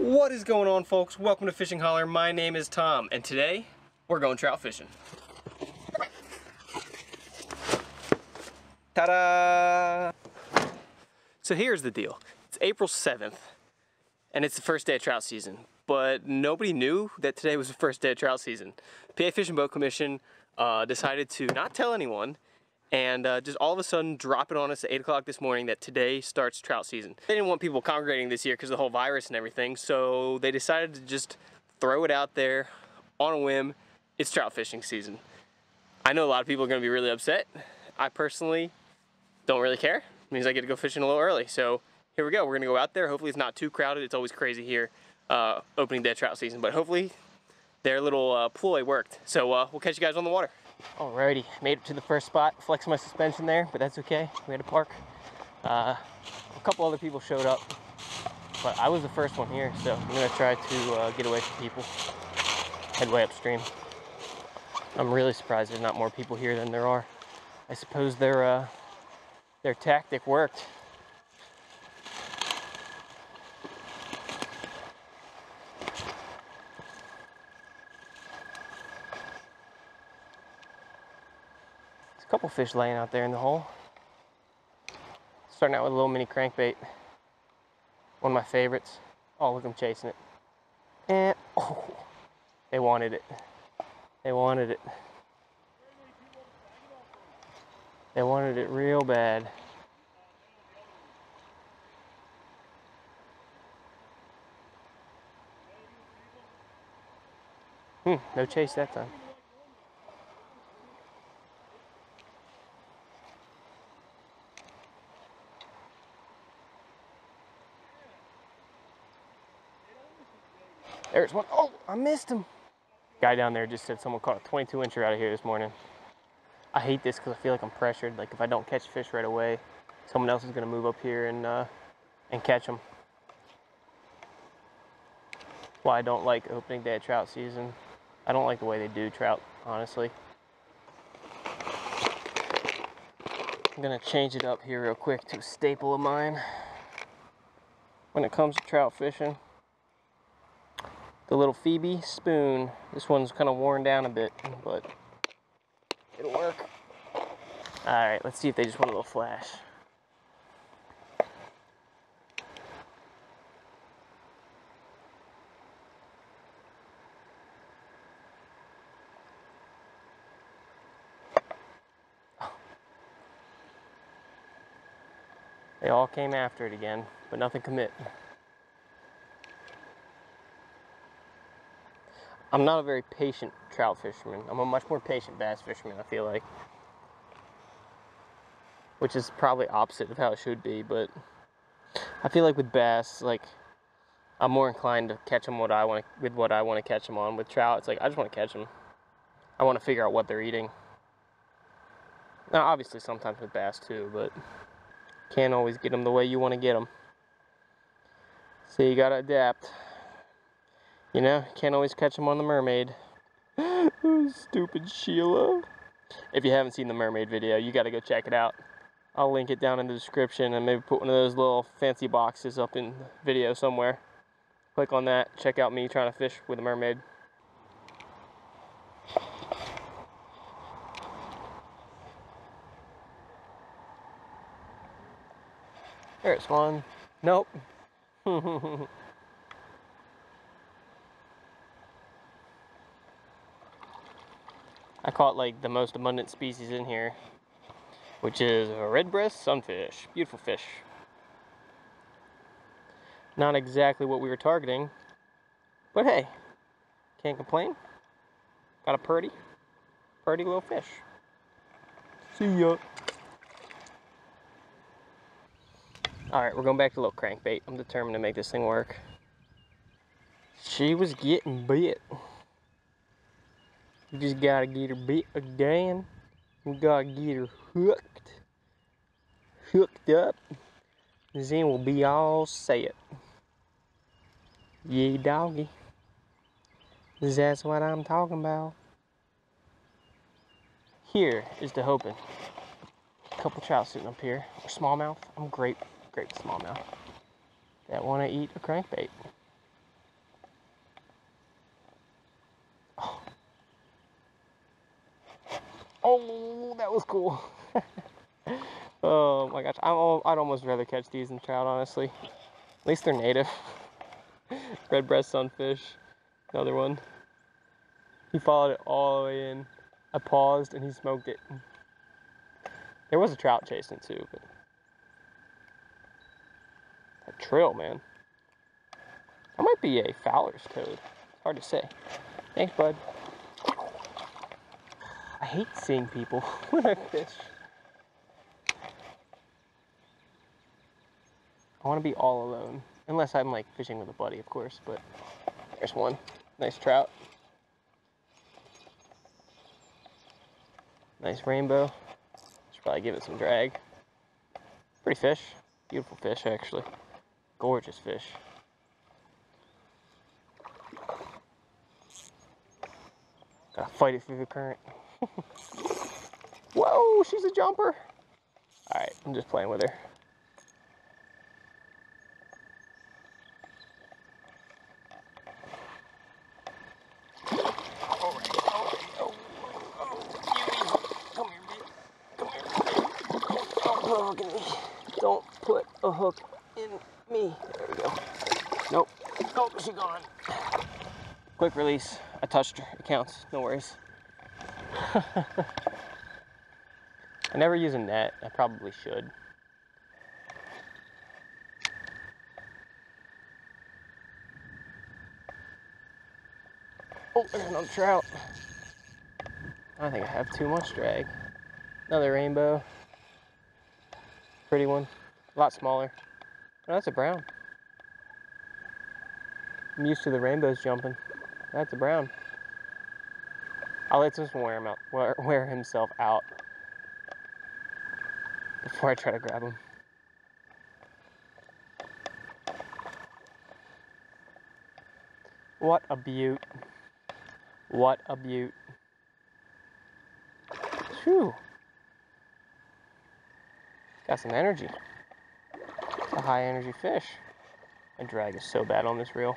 What is going on, folks? Welcome to Fishing Holler. My name is Tom, and today we're going trout fishing. Ta-da! So here's the deal. It's April 7th, and it's the first day of trout season, but nobody knew that today was the first day of trout season. PA Fish and Boat Commission decided to not tell anyone and just all of a sudden drop it on us at 8 o'clock this morning that today starts trout season. They didn't want people congregating this year because of the whole virus and everything, so they decided to just throw it out there on a whim. It's trout fishing season. I know a lot of people are going to be really upset. I personally don't really care. It means I get to go fishing a little early. So here we go. We're going to go out there. Hopefully it's not too crowded. It's always crazy here opening day of trout season, but hopefully their little ploy worked. So we'll catch you guys on the water. Alrighty, made it to the first spot. Flexed my suspension there, but that's okay. We had to park. A couple other people showed up, but I was the first one here, so I'm gonna try to get away from people. Head way upstream. I'm really surprised there's not more people here than there are. I suppose their tactic worked. Couple fish laying out there in the hole. Starting out with a little mini crankbait. One of my favorites. Oh, look, I'm chasing it. And, oh, they wanted it. They wanted it. They wanted it real bad. No chase that time. There's one. Oh, I missed him. Guy down there just said someone caught a 22-incher out of here this morning. I hate this because I feel like I'm pressured. Like if I don't catch fish right away, someone else is going to move up here and catch them. Why I don't like opening day of trout season. I don't like the way they do trout, honestly. I'm going to change it up here real quick to a staple of mine when it comes to trout fishing. The little Phoebe spoon. This one's kind of worn down a bit, but it'll work. Alright, let's see if they just want a little flash. They all came after it again, but nothing commit. I'm not a very patient trout fisherman. I'm a much more patient bass fisherman, I feel like. Which is probably opposite of how it should be, but I feel like with bass, like, I'm more inclined to catch them with what I want to catch them on. With trout, it's like, I just want to catch them. I want to figure out what they're eating. Now, obviously, sometimes with bass too, but can't always get them the way you want to get them. So you gotta adapt. You know, can't always catch them on the mermaid. Stupid Sheila. If you haven't seen the mermaid video, you gotta go check it out. I'll link it down in the description and maybe put one of those little fancy boxes up in the video somewhere. Click on that, check out me trying to fish with a mermaid. There's one. Nope. I caught like the most abundant species in here, which is a red breast sunfish. Beautiful fish. Not exactly what we were targeting, but hey, can't complain. Got a purty little fish. See ya. Alright, we're going back to a little crankbait. I'm determined to make this thing work. She was getting bit. You just gotta get her bit again. We gotta get her hooked up. Then we'll be all set. Yeah, doggy. That's what I'm talking about. Here is the hoping. A couple trout sitting up here. Or smallmouth. I'm great with smallmouth. That want to eat a crankbait. Oh, that was cool. Oh my gosh, I'd almost rather catch these than trout, honestly. At least they're native. Red breast sunfish, another one. He followed it all the way in. I paused and he smoked it. There was a trout chasing it too, but that trill, man. That might be a Fowler's toad. It's hard to say. Thanks, bud. I hate seeing people when I fish. I want to be all alone. Unless I'm like fishing with a buddy, of course, but there's one. Nice trout. Nice rainbow. Should probably give it some drag. Pretty fish. Beautiful fish, actually. Gorgeous fish. Gotta fight it through the current. Whoa, she's a jumper. Alright, I'm just playing with her. Don't put a hook in me. There we go. Nope. Oh, she's gone. Quick release. I touched her. It counts. No worries. I never use a net. I probably should. Oh, there's another trout. I think I have too much drag. Another rainbow. Pretty one. A lot smaller. Oh, that's a brown. I'm used to the rainbows jumping. That's a brown. I'll let this one wear himself out before I try to grab him. What a beaut. What a beaut. Phew. Got some energy. It's a high energy fish. My drag is so bad on this reel.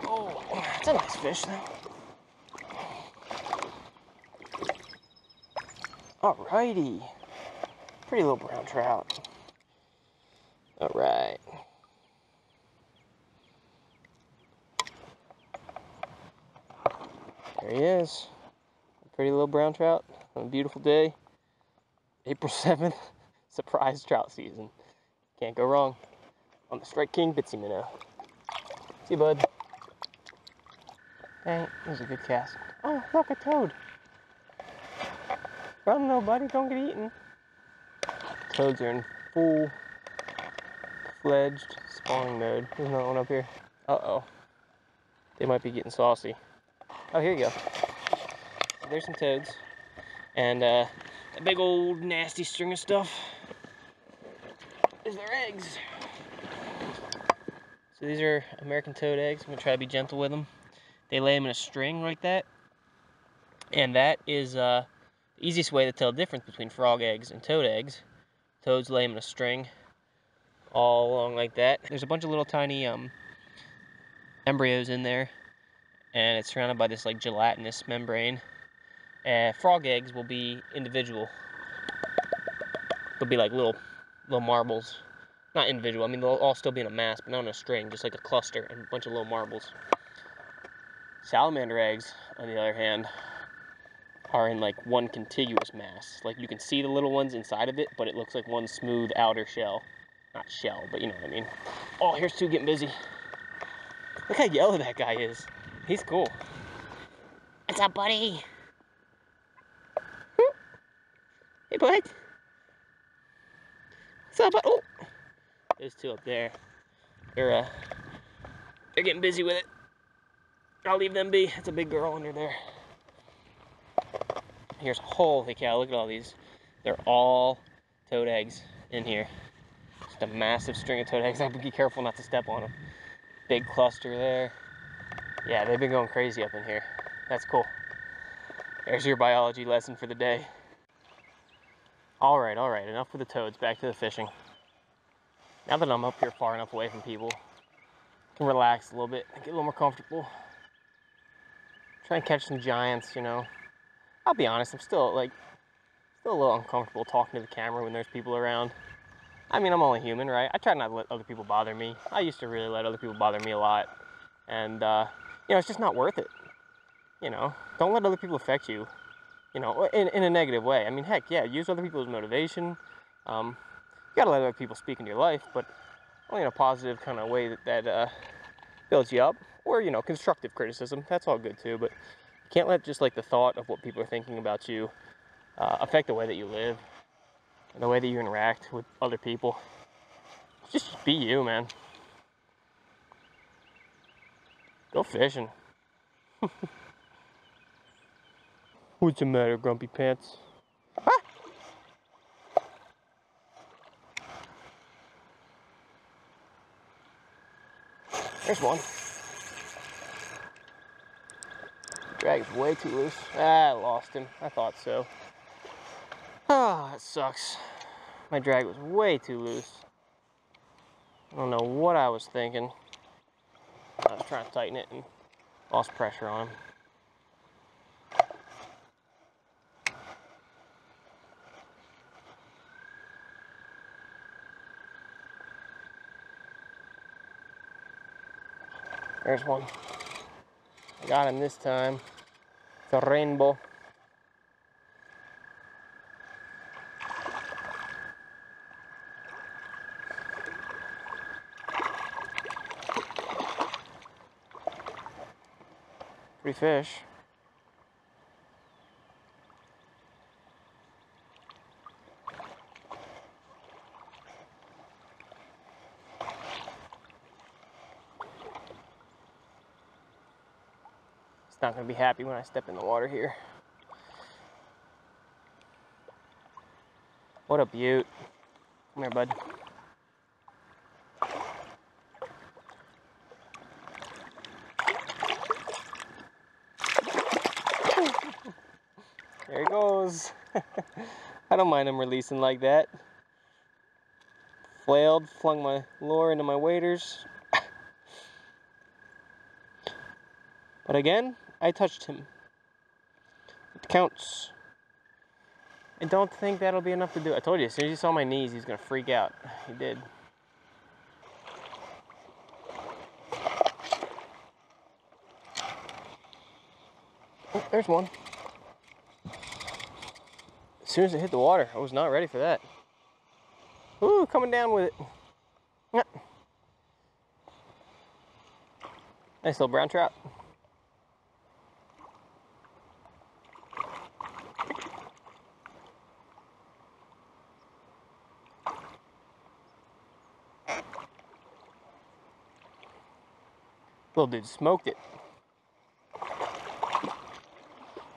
Oh, that's a nice fish though. Alrighty. Pretty little brown trout. Alright. There he is. A pretty little brown trout on a beautiful day. April 7th, surprise trout season. Can't go wrong. On the Strike King Bitsy minnow. See you, bud. Dang, that was a good cast. Oh, look, a toad. Run, little buddy, don't get eaten. Toads are in full-fledged spawning mode. There's another one up here. Uh-oh. They might be getting saucy. Oh, here you go. There's some toads. And a big old nasty string of stuff is their eggs. So these are American toad eggs. I'm gonna try to be gentle with them. They lay them in a string like that. And that is the easiest way to tell the difference between frog eggs and toad eggs. Toads lay them in a string all along like that. There's a bunch of little tiny embryos in there. And it's surrounded by this like gelatinous membrane. Frog eggs will be individual. They'll be like little marbles. Not individual, I mean they'll all still be in a mass, but not in a string, just like a cluster and a bunch of little marbles. Salamander eggs, on the other hand, are in like one contiguous mass. Like you can see the little ones inside of it, but it looks like one smooth outer shell. Not shell, but you know what I mean. Oh, here's two getting busy. Look how yellow that guy is. He's cool. What's up, buddy? Hey, bud. What's up, bud? Oh, there's two up there. They're getting busy with it. I'll leave them be. It's a big girl under there. Here's holy cow! Look at all these. They're all toad eggs in here. Just a massive string of toad eggs. I have to be careful not to step on them. Big cluster there. Yeah, they've been going crazy up in here. That's cool. There's your biology lesson for the day. All right, enough with the toads, back to the fishing. Now that I'm up here far enough away from people, relax a little bit, get a little more comfortable. Try and catch some giants, you know. I'll be honest, I'm still a little uncomfortable talking to the camera when there's people around. I mean, I'm only human, right? I try not to let other people bother me. I used to really let other people bother me a lot. And, you know, it's just not worth it. You know, don't let other people affect you, you know, in a negative way. I mean, heck, yeah, use other people as motivation. You gotta let other people speak into your life, but only in a positive kind of way that builds you up. Or, you know, constructive criticism. That's all good too, but you can't let just like the thought of what people are thinking about you affect the way that you live and the way that you interact with other people. Just be you, man. Go fishing. What's the matter, Grumpy Pants? Ah! There's one. Drag's way too loose. Ah, I lost him. I thought so. Ah, that sucks. My drag was way too loose. I don't know what I was thinking. I was trying to tighten it and lost pressure on him. There's one. I got him this time. It's a rainbow. Pretty fish. It's not going to be happy when I step in the water here. What a beaut. Come here, bud. There he goes. I don't mind him releasing like that. Flailed, flung my lure into my waders. But again, I touched him. It counts. I don't think that'll be enough to do it. I told you, as soon as he saw my knees, he's gonna freak out. He did. Oh, there's one. As soon as it hit the water, I was not ready for that. Ooh, coming down with it. Yep. Nice little brown trout. Little dude smoked it.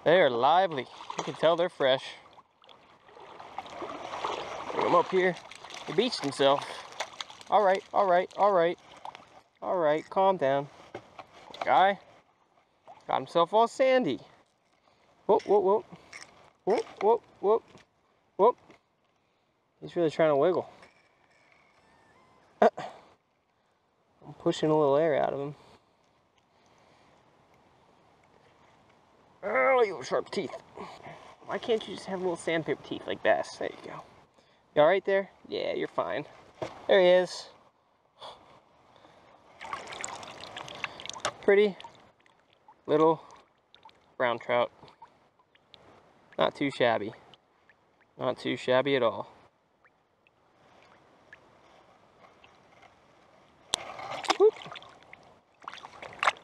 They are lively. You can tell they're fresh. Bring him up here. He beached himself. All right, all right, all right. All right, calm down. Guy got himself all sandy. Whoop, whoop, whoop. Whoop, whoop, whoop, whoop. He's really trying to wiggle. I'm pushing a little air out of him. Oh, you have sharp teeth. Why can't you just have little sandpaper teeth like bass? There you go. You all right there? Yeah, you're fine. There he is. Pretty little brown trout. Not too shabby. Not too shabby at all. Whoop.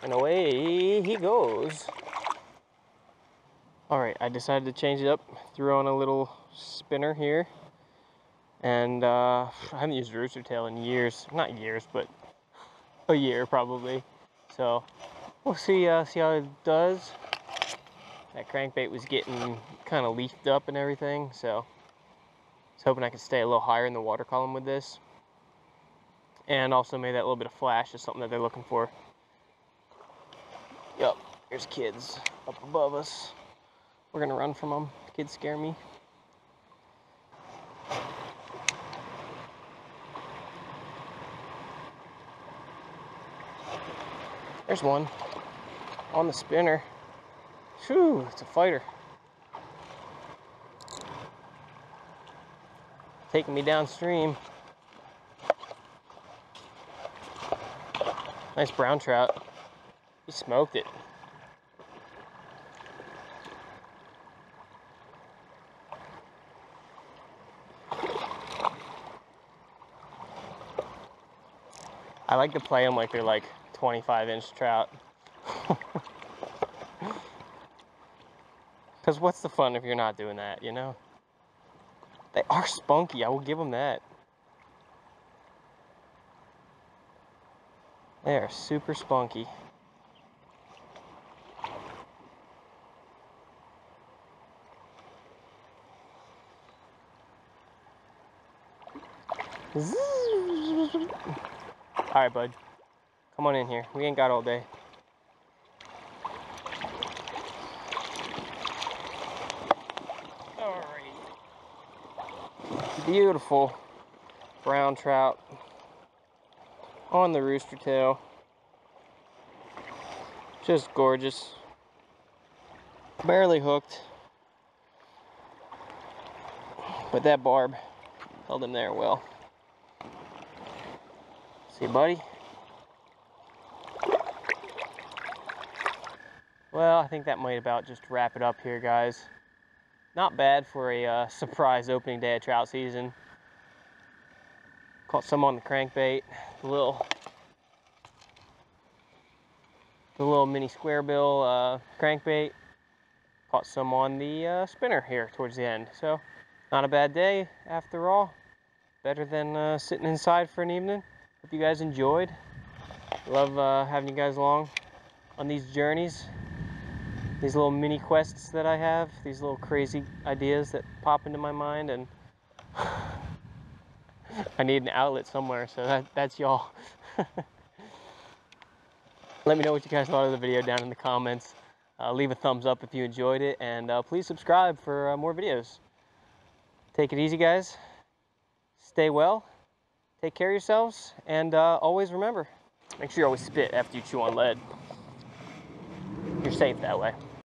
And away he goes. Alright, I decided to change it up. Threw on a little spinner here. And I haven't used a rooster tail in years. Not years, but a year probably. So we'll see how it does. That crankbait was getting kind of leafed up and everything, so I was hoping I could stay a little higher in the water column with this. And also maybe that little bit of flash is something that they're looking for. Yup, there's kids up above us. We're gonna run from them. Kids scare me. There's one on the spinner. Phew, it's a fighter. Taking me downstream. Nice brown trout. He smoked it. I like to play them like they're like 25-inch trout. Because what's the fun if you're not doing that, you know? They are spunky, I will give them that. They are super spunky. Alright, bud. Come on in here. We ain't got all day. Alright. Beautiful brown trout on the rooster tail. Just gorgeous. Barely hooked. But that barb held him there well. See, buddy? Well, I think that might about just wrap it up here, guys. Not bad for a surprise opening day of trout season. Caught some on the crankbait, the little mini square bill crankbait. Caught some on the spinner here towards the end. So, not a bad day after all. Better than sitting inside for an evening. Hope you guys enjoyed. Love having you guys along on these journeys. These little mini quests that I have. These little crazy ideas that pop into my mind, and I need an outlet somewhere, so that's y'all. Let me know what you guys thought of the video down in the comments. Leave a thumbs up if you enjoyed it, and please subscribe for more videos. Take it easy, guys. Stay well. Take care of yourselves, and always remember, make sure you always spit after you chew on lead. You're safe that way.